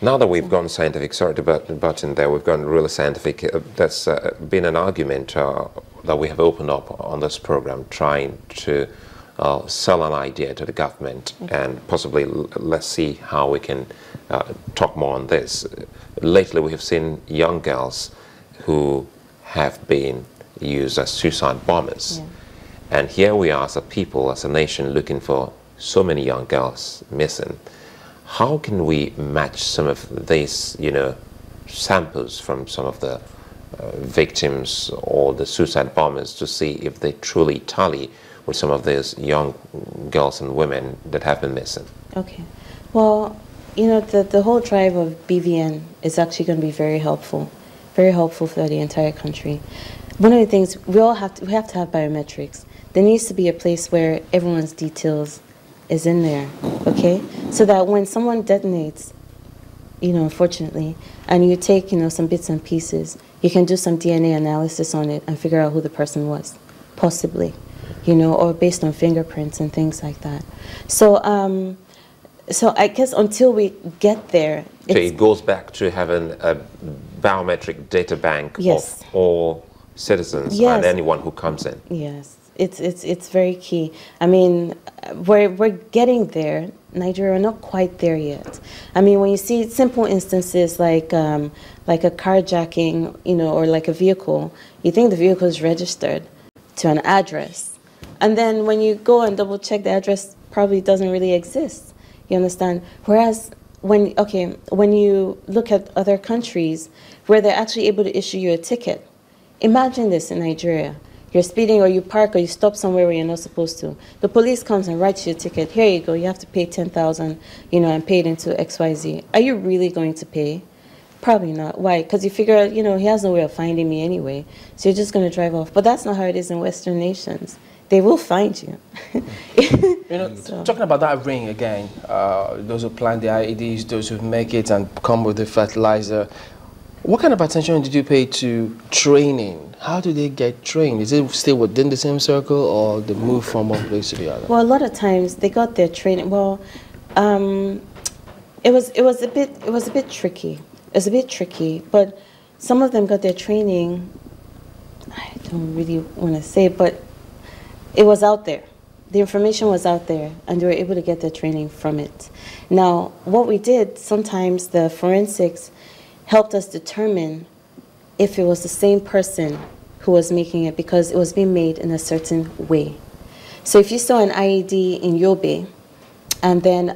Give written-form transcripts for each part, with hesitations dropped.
Now that we've gone scientific, sorry to butt in there, we've gone really scientific. That's been an argument that we have opened up on this program, trying to sell an idea to the government, and possibly let's see how we can talk more on this. Lately, we have seen young girls who have been used as suicide bombers. And here we are as a people, as a nation, looking for so many young girls missing. How can we match some of these, samples from some of the victims or the suicide bombers to see if they truly tally with some of these young girls and women that have been missing? Okay. Well, the whole drive of BVN is actually going to be very helpful for the entire country. One of the things we have to have biometrics. There needs to be a place where everyone's details is in there, okay? So that when someone detonates, unfortunately, and you take, some bits and pieces, you can do some DNA analysis on it and figure out who the person was, possibly, or based on fingerprints and things like that. So, so I guess until we get there, it goes back to having a biometric data bank of all citizens and anyone who comes in. Yes. It's very key. I mean, we're getting there. Nigeria, we're not quite there yet. I mean, when you see simple instances like a carjacking, or like a vehicle, you think the vehicle is registered to an address, and then when you go and double check, the address probably doesn't really exist. You understand? Whereas when you look at other countries where they're actually able to issue you a ticket, imagine this in Nigeria. You're speeding or you park or you stop somewhere where you're not supposed to. The police comes and writes you a ticket. Here you go. You have to pay 10,000, and pay it into XYZ. Are you really going to pay? Probably not. Why? Because you figure out, he has no way of finding me anyway. So you're just going to drive off. But that's not how it is in Western nations. They will find you. So. Talking about that ring again, those who plant the IEDs, those who make it and come with the fertilizer, what kind of attention did you pay to training? How do they get trained? Is it still within the same circle, or they move from one place to the other? Well, a lot of times they got their training. Well, it was a bit tricky. It was a bit tricky, but some of them got their training. I don't really want to say, but it was out there. The information was out there, and they were able to get their training from it. Now, what we did, sometimes the forensics helped us determine if it was the same person who was making it, because it was being made in a certain way. So if you saw an IED in Yobe, and then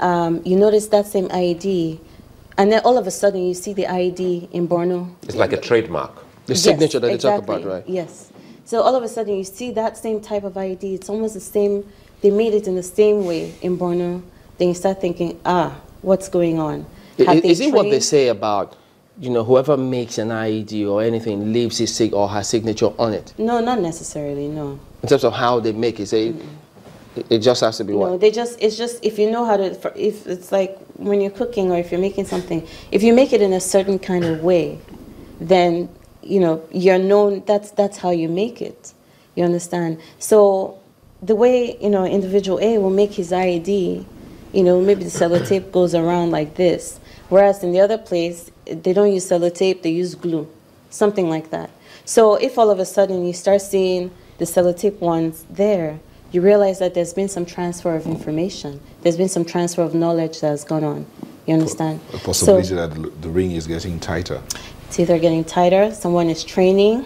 you notice that same IED, and then all of a sudden you see the IED in Borno. It's like a trademark. The signature that they talk about, right? Yes. So all of a sudden you see that same type of IED. It's almost the same. They made it in the same way in Borno. Then you start thinking, what's going on? Is it what they say about, whoever makes an IED or anything leaves his or her signature on it? No, not necessarily, no. In terms of how they make it, say it just has to be what? No, it's just if you know how to, if it's like when you're cooking or if you're making something, if you make it in a certain kind of way, then, you're known, that's how you make it. You understand? So the way, individual A will make his IED, maybe the sellotape goes around like this. Whereas in the other place, they don't use sellotape, they use glue, something like that. So if all of a sudden you start seeing the sellotape ones there, you realize that there's been some transfer of information. There's been some transfer of knowledge that has gone on. You understand? A possibility that the ring is getting tighter. It's either getting tighter, someone is training,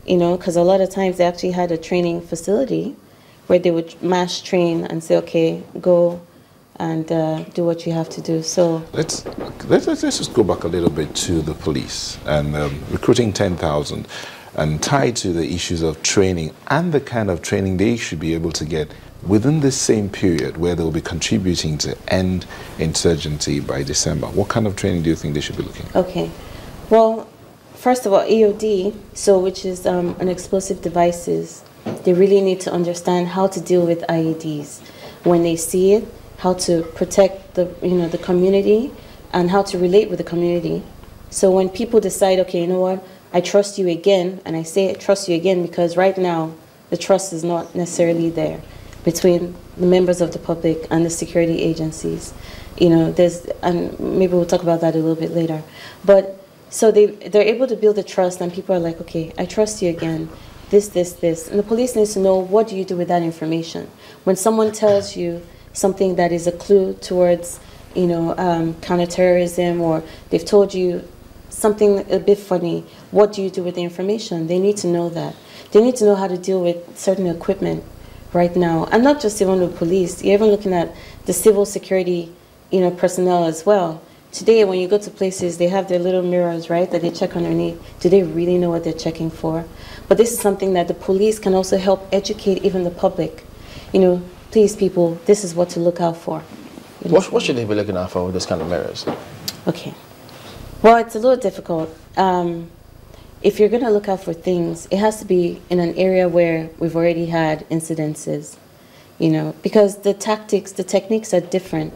because a lot of times they actually had a training facility where they would mass train and say, okay, go and do what you have to do. So let's just go back a little bit to the police and recruiting 10,000 and tied to the issues of training and the kind of training they should be able to get within this same period where they'll be contributing to end insurgency by December. What kind of training do you think they should be looking at? Okay, well, first of all, EOD, which is an explosive devices, they really need to understand how to deal with IEDs when they see it, how to protect the community, and how to relate with the community. So when people decide, okay, you know what, I trust you again, and I say I trust you again because right now the trust is not necessarily there between the members of the public and the security agencies. You know, and maybe we'll talk about that a little bit later. But so they're able to build the trust, and people are like, okay, I trust you again. This. And the police needs to know, what do you do with that information? When someone tells you something that is a clue towards, you know, counterterrorism, or they've told you something a bit funny, what do you do with the information? They need to know that. They need to know how to deal with certain equipment right now. And not just even the police, you're even looking at the civil security, you know, personnel as well. Today, when you go to places, they have their little mirrors, right, that they check underneath. Do they really know what they're checking for? But this is something that the police can also help educate even the public. You know, please, people, this is what to look out for. What should they be looking out for with this kind of mirrors? Okay. Well, it's a little difficult. If you're going to look out for things, it has to be in an area where we've already had incidences, you know, because the tactics, the techniques are different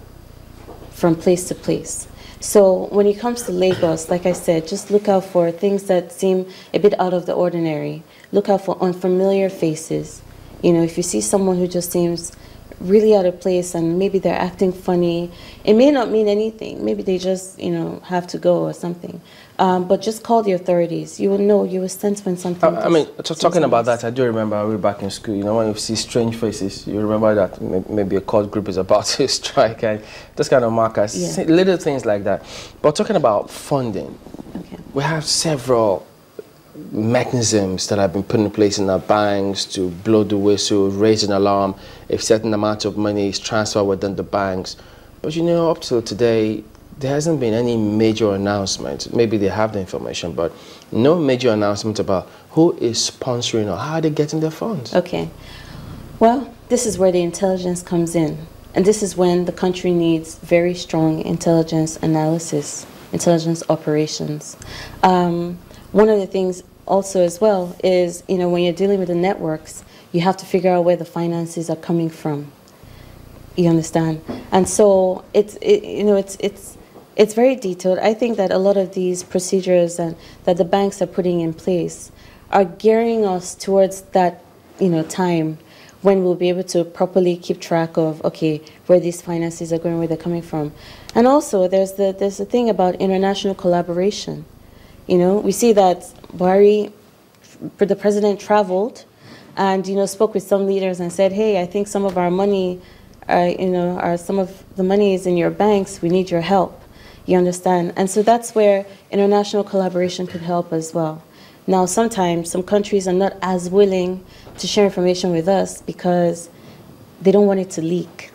from place to place. So when it comes to Lagos, like I said, just look out for things that seem a bit out of the ordinary. Look out for unfamiliar faces. You know, if you see someone who just seems really out of place and maybe they're acting funny, it may not mean anything. Maybe they just, you know, have to go or something. But just call the authorities. You will know, you will sense when something. I mean, talking about that, I do remember we were back in school, you know, when you see strange faces, you remember that maybe a cult group is about to strike, and those kind of markers, yeah. Little things like that. But talking about funding, Okay. we have several mechanisms that have been put in place in our banks to blow the whistle, raise an alarm if certain amount of money is transferred within the banks. But you know, up till today, there hasn't been any major announcement. Maybe they have the information, but no major announcement about who is sponsoring or how are they getting their funds. Okay. Well, this is where the intelligence comes in. And this is when the country needs very strong intelligence analysis, intelligence operations. One of the things also as well is, you know, when you're dealing with the networks, you have to figure out where the finances are coming from. You understand? And so it's very detailed. I think that a lot of these procedures and that the banks are putting in place are gearing us towards that, you know, time when we'll be able to properly keep track of, okay, where these finances are going, where they're coming from. And also there's the thing about international collaboration. You know, we see that Buhari, the president, traveled and, you know, spoke with some leaders and said, hey, I think some of our money, some of the money is in your banks. We need your help. You understand? And so that's where international collaboration could help as well. Now, sometimes some countries are not as willing to share information with us because they don't want it to leak.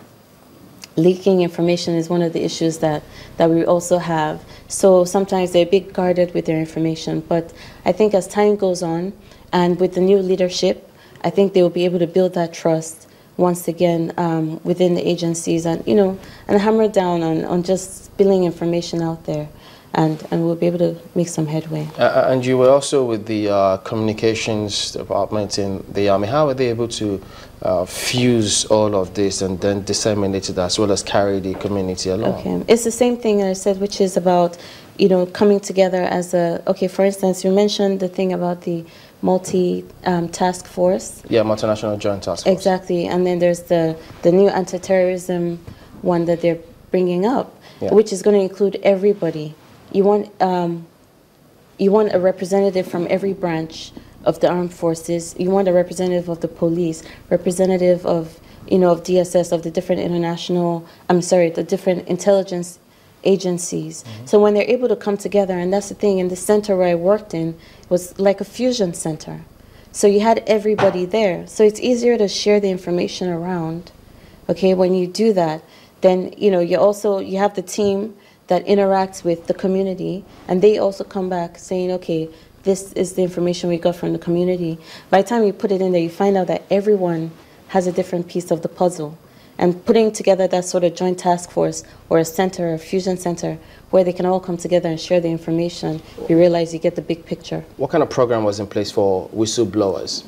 Leaking information is one of the issues that we also have. So sometimes they're a bit guarded with their information. But I think as time goes on and with the new leadership, I think they will be able to build that trust once again within the agencies and, you know, and hammer down on just spilling information out there. And we'll be able to make some headway. And you were also with the communications department in the Army. How were they able to fuse all of this and then disseminate it as well as carry the community along? Okay, it's the same thing I said, which is about, you know, coming together as a, okay, for instance, you mentioned the thing about the multi-task force. Yeah, multinational joint task force. Exactly, and then there's the new anti-terrorism one that they're bringing up, yeah, which is going to include everybody. You want a representative from every branch of the armed forces. You want a representative of the police, representative of, you know, of DSS, of the different the different intelligence agencies. Mm-hmm. So when they're able to come together, and that's the thing, in the center where I worked in was like a fusion center. So you had everybody there. So it's easier to share the information around. Okay, when you do that, then, you know, you have the team that interacts with the community, and they also come back saying, okay, this is the information we got from the community. By the time you put it in there, you find out that everyone has a different piece of the puzzle. And putting together that sort of joint task force or a center, a fusion center, where they can all come together and share the information, you realize you get the big picture. What kind of program was in place for whistleblowers?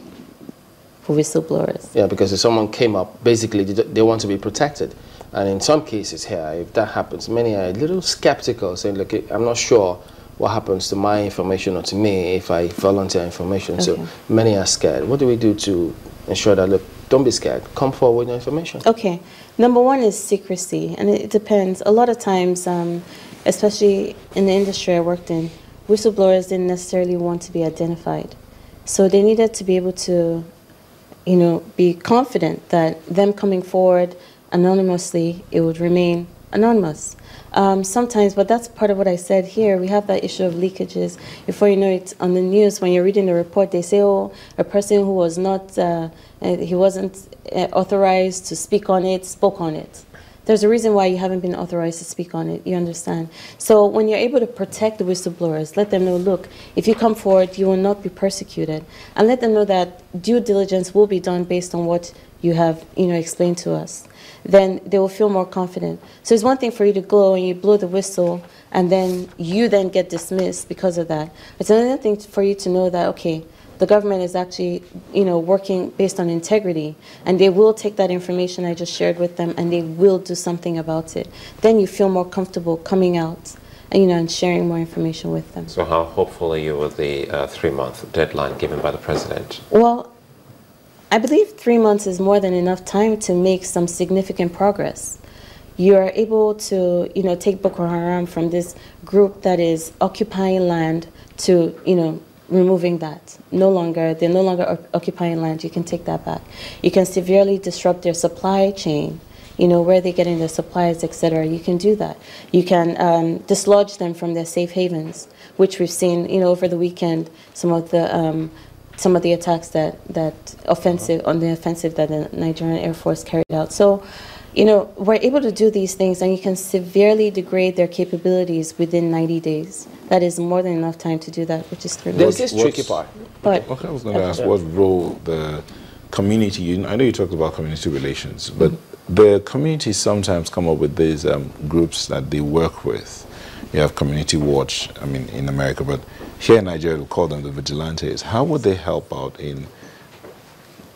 For whistleblowers? Yeah, because if someone came up, basically they want to be protected. And in some cases here, if that happens, many are a little skeptical, saying, look, I'm not sure what happens to my information or to me if I volunteer information. Okay. So many are scared. What do we do to ensure that, look, don't be scared. Come forward with your information. Okay. Number one is secrecy, and it depends. A lot of times, especially in the industry I worked in, whistleblowers didn't necessarily want to be identified. So they needed to be able to, be confident that them coming forward anonymously, it would remain anonymous. Sometimes, but that's part of what I said here, we have that issue of leakages. Before you know it, on the news, when you're reading the report, they say, oh, a person who was not, he wasn't authorized to speak on it, spoke on it. There's a reason why you haven't been authorized to speak on it, you understand? So when you're able to protect the whistleblowers, let them know, look, if you come forward, you will not be persecuted. And let them know that due diligence will be done based on what you have, explained to us. Then they will feel more confident. So it's one thing for you to go and you blow the whistle and then you then get dismissed because of that. It's another thing for you to know that, okay, the government is actually, working based on integrity, and they will take that information I just shared with them and they will do something about it. Then you feel more comfortable coming out and sharing more information with them. So how hopeful are you with the 3-month deadline given by the president? Well, I believe 3 months is more than enough time to make some significant progress. You are able to, take Boko Haram from this group that is occupying land to, removing that. They're no longer occupying land. You can take that back. You can severely disrupt their supply chain, where they're getting their supplies, etc. You can do that. You can dislodge them from their safe havens, which we've seen, over the weekend, some of the attacks that the offensive that the Nigerian Air Force carried out. So, we're able to do these things, and you can severely degrade their capabilities within 90 days. That is more than enough time to do that, which is 3 months. There's this tricky part. But Okay, I was going to ask what role the community, I know you talked about community relations, but the communities sometimes come up with these groups that they work with. You have Community Watch, in America, but here in Nigeria, we call them the vigilantes. How would they help out in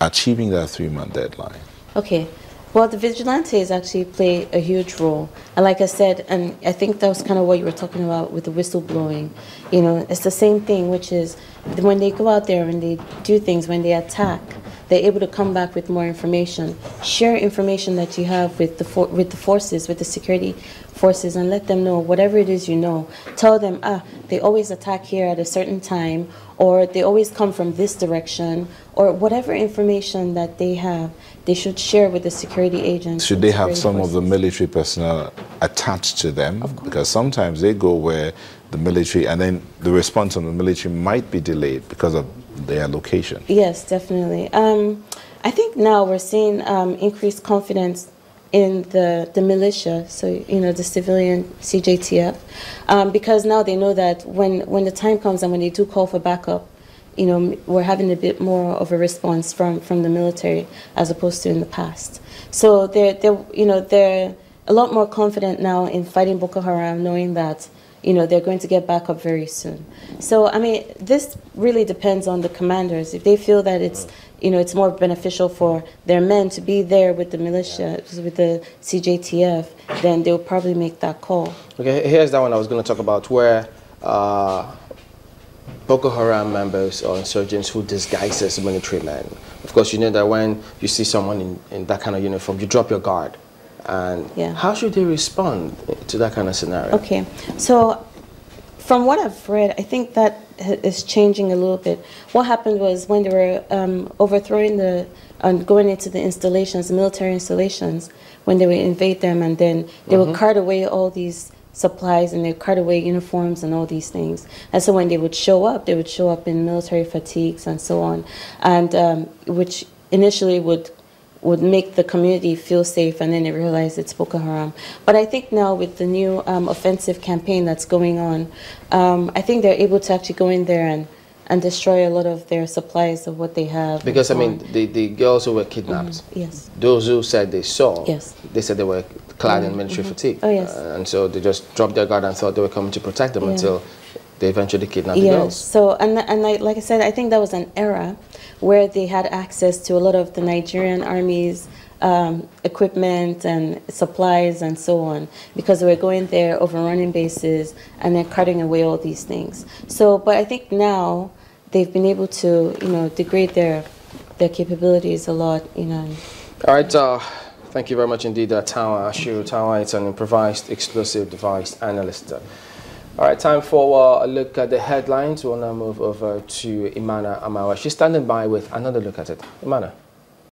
achieving that 3-month deadline? Okay. Well, the vigilantes actually play a huge role. And like I said, and I think that was kind of what you were talking about with the whistleblowing. It's the same thing, which is when they go out there and they do things, when they attack, they're able to come back with more information. Share information that you have with the forces, with the security forces, and let them know whatever it is you know. Tell them, they always attack here at a certain time, or they always come from this direction, or whatever information that they have, they should share with the security agents. Should they have some of the military personnel attached to them? Because sometimes they go where the military, and then the response from the military might be delayed because of their location. Yes, definitely. I think now we're seeing increased confidence in the militia, so the civilian CJTF, because now they know that when the time comes and when they do call for backup, we're having a bit more of a response from the military as opposed to in the past. So they're a lot more confident now in fighting Boko Haram, knowing that they're going to get back up very soon. So this really depends on the commanders. If they feel that it's more beneficial for their men to be there with the militia, with the CJTF, then they'll probably make that call. Okay, here's that one I was going to talk about, where Boko Haram members or insurgents who disguise as military men. Of course, you know that when you see someone in that kind of uniform, you drop your guard. And how should they respond to that kind of scenario? Okay, so from what I've read, I think that is changing a little bit. What happened was when they were overthrowing and going into the installations, the military installations, when they would invade them, and then they would cart away all these supplies, and they cart away uniforms and all these things. And so when they would show up in military fatigues and so on, and which initially would make the community feel safe, and then they realize it's Boko Haram. But I think now with the new offensive campaign that's going on, I think they're able to actually go in there and destroy a lot of their supplies of what they have. Because the girls who were kidnapped, yes, those who said they saw, yes, they said they were clad in military fatigue. Oh, yes. And so they just dropped their guard and thought they were coming to protect them until they eventually kidnapped the girls. So, and like I said, I think that was an era where they had access to a lot of the Nigerian Army's equipment and supplies and so on, because they were going there, overrunning bases, and then cutting away all these things. So, but I think now they've been able to, degrade their their capabilities a lot, you know. All right, thank you very much indeed, Tawa Ashiru. Tawa is an improvised explosive device analyst. All right, time for a look at the headlines. We'll now move over to Imana Amawa. She's standing by with another look at it. Imana.